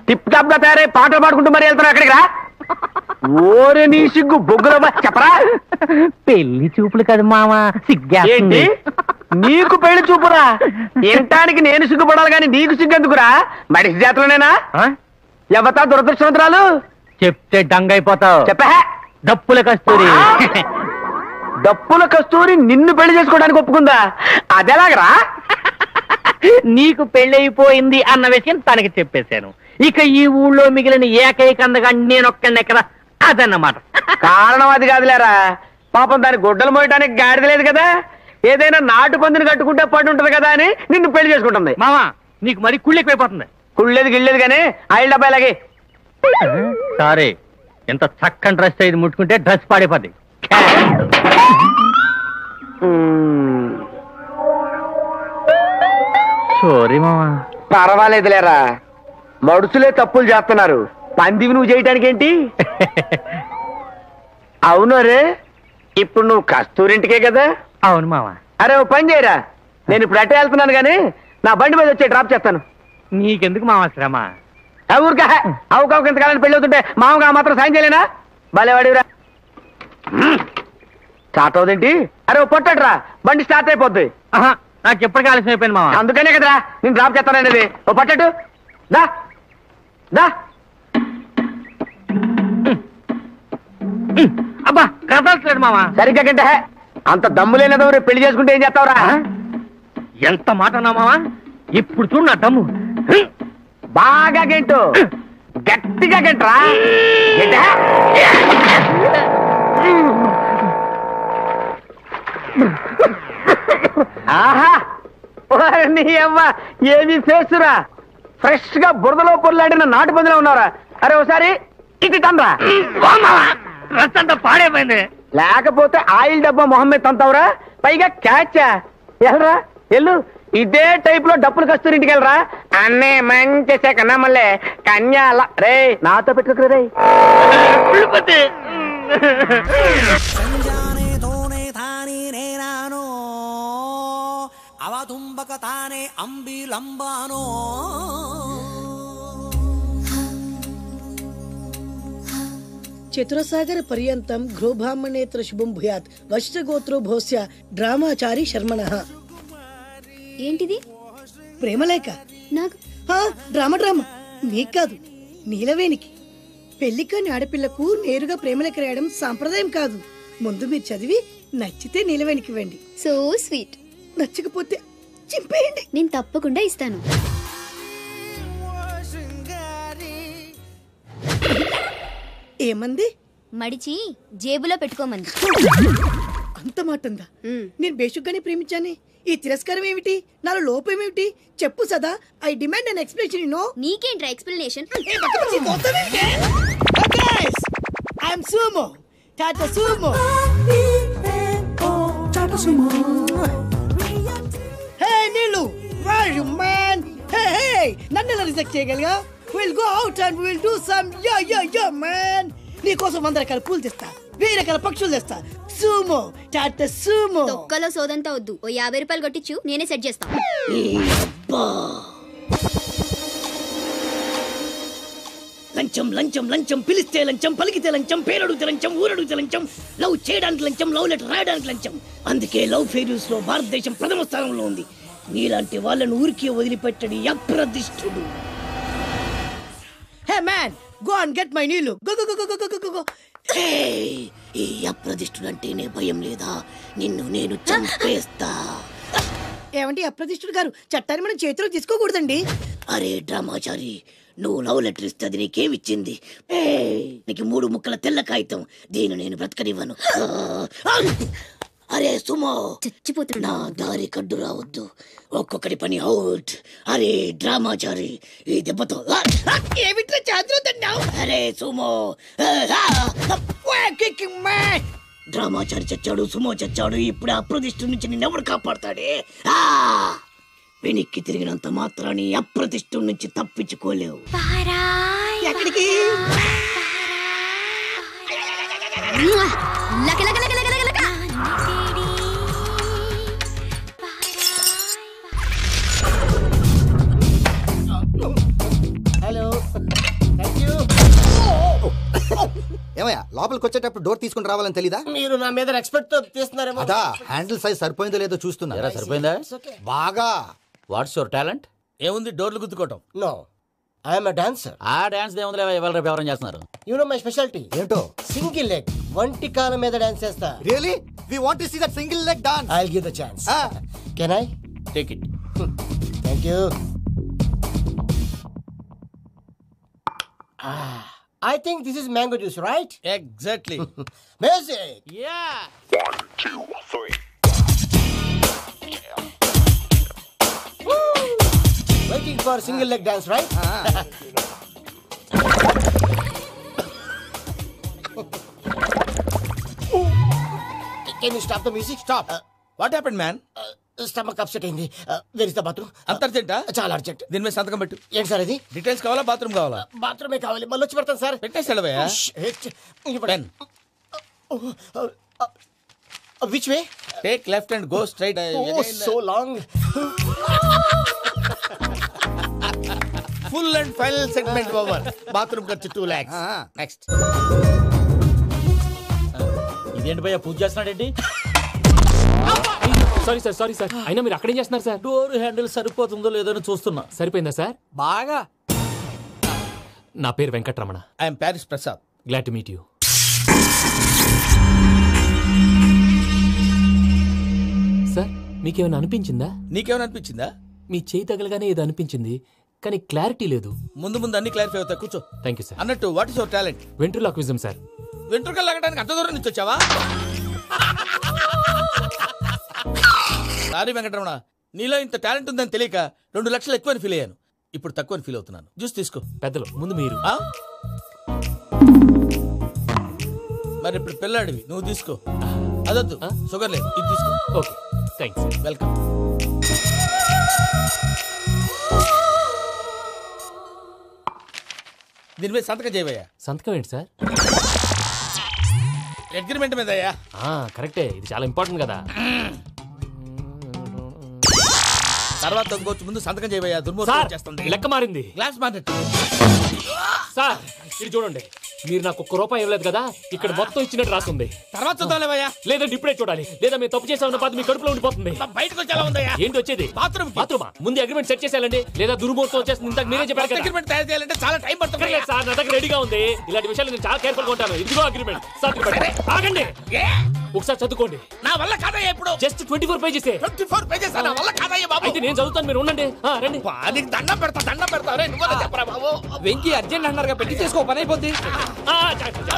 Tip top గా తయారై పాటలు పాడుకుంటూ మరి వెళ్తున్నావు ఎక్కడికి రా? ఓరే నీ సిగ్గు బొగ్గుల చెప్పరా. పెళ్లి చూపులు కదా మామ, ఏంటి నీకు పెళ్లి చూపురా? వినటానికి నేను సిగ్గుపడాలి కానీ నీకు సిగ్గెందుకురా? మడిసి జాతలోనేనా? ఎవతా దురదృష్టవంతురాలు? చెప్తే డంగైపోతావు. చెప్పా. డప్పుల కస్తూరి. డప్పుల కస్తూరి నిన్ను పెళ్లి చేసుకోవడానికి ఒప్పుకుందా? అదెలాగరా? నీకు పెళ్ళైపోయింది అన్న విషయం తనకి చెప్పేశాను. ఇక ఈ ఊళ్ళో మిగిలిన ఏకైక అందగా నేనొక్కడెక్కడ అదన్నమాట. కారణం అది కాదులేరా, పాపం దాని గుడ్డలు మోయటానికి గాడిద లేదు కదా, ఏదైనా నాటు పందిని కట్టుకుంటే పడి ఉంటది కదా అని నిన్ను పెళ్లి చేసుకుంటుంది. మామా నీకు మరి కుళ్ళెక్కువైపోతుంది. కుళ్ళేది గిళ్ళేది కానీ ఆయిల్ డబ్బాయిలాగే. సారీ, ఎంత చక్కని డ్రెస్ ఇది ముట్టుకుంటే డ్రెస్ పాడైపోద్ది. సారీ మామా. పర్వాలేదులేరా, మడుసులే తప్పులు చేస్తున్నారు, పందివి నువ్వు చేయటానికి ఏంటి? అవును రే, ఇప్పుడు నువ్వు కస్తూరింటికే కదా? అవును మామా. అరే ఓ పని చేయరా, నేను ఇప్పుడు అట్టే వెళ్తున్నాను కానీ నా బండి మీద వచ్చే డ్రాప్ చేస్తాను. నీకెందుకు మామా శ్రమ? ఊరికా అవుకావు ఇంతకాలం పెళ్లి అవుతుంటే మామగా మాత్రం సాయం చేయలేనా? భలే వాడివిరా. స్టార్ట్ అవుదేంటి? అరే ఓ పొట్టరా, బండి స్టార్ట్ అయిపోద్ది. నాకు ఎప్పటికీ ఆలస్యం అయిపోయింది మామా. అందుకనే కదరా నేను డ్రాప్ చేస్తాననేది. ఓ పట్టట్టు దా దా. అబ్బా కదలట్లేదు మామా. సరిగ్గా గంటే అంత దమ్ము లేనదెవరు పెళ్లి చేసుకుంటే ఏం చేస్తావురా? ఎంత మాట అన్నా మామా, ఇప్పుడు చూడు నా దమ్ము. బాగా గెంటు, గట్టిగా గంటరా. ఆహా నీ అవ్వ ఏమి చేస్తురా, ఫ్రెష్ గా బురదలో పొరలాడిన నాటు పందిలో ఉన్నారా? అరే ఒకసారి ఇటు తండ్రా. డ్రెస్ అంతా పాడైపోయింది. లేకపోతే ఆయిల్ డబ్బా మొహమ్మద్ తంతావురా, పైగా క్యాచా. ఎల్రా ఎల్లు, ఇదే టైప్ లో డబ్బులు కస్తూరి ఇంటికి వెళ్ళరా. అన్నే మంచి కన్నా మళ్ళీ కన్యాల రే నాతో పెట్టుకు రే. అవతుంబక తానే అంబిలంబానో చతురసాగర పర్యంతం గృహబ్రాహ్మణేత్ర శుభం భూయాత్ వశిష్ఠగోత్రో భోస్య డ్రామాచారి శర్మణః. ఏంటిది? ప్రేమలేఖ. నాకు డ్రామా మీకు కాదు, నీలవేణికి. పెళ్లికాని ఆడపిల్లకు నేరుగా ప్రేమలేఖ రాయడం సాంప్రదాయం కాదు. ముందు మీరు చదివి నచ్చితే నీలవేణికి ఇవ్వండి. So sweet. నచ్చకపోతే చింపేయండి. నేను తప్పకుండా ఇస్తాను. ఏమంది? మడిచి జేబులో పెట్టుకోమంది. అంత మాటందా? నేను బేషుగ్గానే ప్రేమించానే. ఈ తిరస్కారం ఏమిటి? నాలో లోపం ఏమిటి? చెప్పు Sada. I demand an explanation. నీకేంట్రా explanation? I'm Sumo, Tata Sumo. Hey Neelu, where are you man? Hey, నన్ను ఎలా రిజెక్ట్ చేయగలిగా? We'll go out and we'll do some yeah man. నీకోసం 100 రకాల పూలు తెస్తా, 1000 రకాల పక్షులు తెస్తా. Sumo, Tata Sumo. తొక్కలో సోదంతా వద్దు, ఓ 50 రూపాయలు కొట్టించు, నేనే సెట్ చేస్తా. లంచం లంచం లంచం, పిలిస్తే లంచం, పలికితే లంచం, పేరడుగుతే లంచం, ఊరడుగుతే లంచం, లవ్ చేయడానికి లంచం, లవ్ లెటర్ రాయడానికి లంచం. అందుకే లవ్ ఫెయిల్యూర్స్ లో భారతదేశం ప్రథమ స్థానంలో ఉంది. నీలాంటి వాళ్ళను ఊరికే వదిలిపెట్టడి అప్రదిష్టుడు. Hey man, go and get my నీళ్ళు. Go go go go go go. ఈ అప్రదిష్టుడు అంటేనే భయం లేదా? నిన్ను నేను చంపేస్తా. ఏమంటే అప్రదిష్టుడు గారు, చట్టాన్ని మనం చేతిలో తీసుకోకూడదండి. అరే డ్రామాచారి, నువ్వు లవ్ లెటర్ ఇస్తే అది నీకేమిచ్చింది? నీకు 3 ముక్కల తెల్ల కాగితం. దీన్ని నేను బ్రతకనివ్వను. అరే సుమో, చచ్చిపోతున్నా. నా దారి కడ్డు రావద్దు, ఒక్కొక్కటి పని అవుట్. అరే డ్రామాచారి, ఈ దెబ్బతో ఏమిట్రా చాదురుతున్నావు? అరే సుమో, డ్రామాచారి చచ్చాడు, సుమో చచ్చాడు. ఇప్పుడు అప్రతిష్ఠ నుంచి నిన్నెవడు కాపాడతాడే? వెనక్కి తిరిగినంత మాత్రాన్ని అప్రతిష్ఠ నుంచి తప్పించుకోలేవు. ఎక్కడికి? హలో ఏమయ్యా లోపలికి వచ్చేటప్పుడు డోర్ తీసుకుని రావాలని తెలీదా? మీరు నా మీద ఎక్స్పెక్ట్ తో తీస్తున్నారేమో. అదా హ్యాండిల్ సైజ్ సరిపోయిందో లేదో చూస్తున్నా. సరిపోయిందా? బాగా. What's your talent? ఏముంది డోర్లు గుద్దుకోవటం. No, I'm a dancer. ఆ డాన్స్ దేవుందిలే, ఇవాళ రేపు ఎవరైనా చేస్తున్నారు. యు నో మై స్పెషాలిటీ ఏంటో? సింగిల్ లెగ్, వంటి కాలం మీద డాన్స్ చేస్తా. Really we want to see that single leg dance. I will give the chance. Can I take it. Thank you. I think this is mango juice, right? Exactly. Music. Yeah. 1, 2, 3. Waiting for single leg dance, right? Can you stop the music? Stop. What happened, man? Stomach upset అయింది. Where is the bathroom? అంత అర్జెంటా? చాలా urgent. దీని మీద సంతకం పెట్టు. ఏంటి sir ఇది? Details కావాలా, బాత్రూమ్ కావాలా? బాత్రూమే కావాలి. మళ్ళీ వచ్చి పెడతాను సార్. పెట్టేసి వెళ్ళవయ్యా. Pen. Which way? Take left and go straight. Oh, so long. Full and final segment over. Bathroom ఖర్చు 2 lakhs. నెక్స్ట్. ఇదేంటి భయ్యా పూజ చేస్తున్నాడేంటి? సారీ సార్ అయినా మీరు అక్కడేం చేస్తున్నారు సార్? డోర్ హ్యాండిల్ సరిపోతుందో లేదో అని చూస్తున్నా. సరిపోయిందా సార్? బాగా. నా పేరు Venkataramana. I'm Paris Prasad. Glad to meet you. Sir మీకేమైనా అనిపించిందా? నీకేమైనా అనిపించిందా? మీ చేయి తగలగానే ఏదో అనిపించింది, కానీ క్లారిటీ లేదు. ముందు ముందు అన్ని క్లారిఫై అవుతాయి, కూర్చో. Thank you sir. అన్నట్టు what is your talent? Ventriloquism sir. వెంట్రుకలు లాగడానికి అంత దూరం నుంచి వచ్చావా? సారీ వెంకటరమణ, నీలో ఇంత టాలెంట్ ఉందని తెలియక 2 లక్షలు ఎక్కువని ఫీల్ అయ్యాను. ఇప్పుడు తక్కువని ఫీల్ అవుతున్నాను. జ్యూస్ తీసుకో. పెద్దలు ముందు మీరు. మరి ఇప్పుడు పిల్లాడివి, నువ్వు తీసుకో. అదొద్దు, షుగర్ లేదు, ఇది తీసుకో. Okay thanks. వెల్కమ్. దీని మీద సంతకం చేయవయ్యా. సంతకం ఏంటి సార్? అగ్రిమెంట్ మీద అయ్యా. కరెక్టే, ఇది చాలా ఇంపార్టెంట్ కదా. తర్వాత ఇంకొచ్చి ముందు సంతకం చేయవయ్యా. దుర్మోహం చేస్తుంది. లెక్క మారింది. Glass market. సార్ ఇది చూడండి, మీరు నాకు ₹1 ఇవ్వలేదు కదా, ఇక్కడ మొత్తం ఇచ్చినట్టు రాస్తుంది. తర్వాత చూద్దాంలేవయ్యా. లేదంటే ఇప్పుడే చూడాలి, లేదా మీరు తప్పు చేసామన్న బాధ మీ కడుపులో ఉండిపోతుంది. బయటకు వచ్చేలా ఉందయ్యా. ఏంటి వచ్చేది? బాత్రూమా? ముందు అగ్రిమెంట్ సెట్ చేసేయాలండి, లేదా దుర్మూర్తం వచ్చేస్తుంది. ఇంతకు మీరే చెప్పారు కదా. అగ్రిమెంట్ తయారు చేయాలంటే చాలా టైం పడుతుంది సార్. నా దగ్గర రెడీగా ఉంది. ఇలాంటి విషయాలు నేను చాలా కేర్ఫుల్ గా ఉంటాను. ఇదిగో అగ్రిమెంట్. ఆగండి, ఒకసారి చదువుకోండి. నా వల్ల కాదయ్యా. ఇప్పుడు జస్ట్ 24 పేజెస్. 24 పేజెస్ నా వల్ల కాదయ్యా బాబు. అయితే నేను చదువుతాను, మీరు ఉండండి. రండి. నీకు దండం పెడతా. నువ్వు చెప్పరా బాబు. వెంకీ అర్జెంట్ అన్నారుగా, పెట్టి చేసుకో, పని అయిపోద్ది.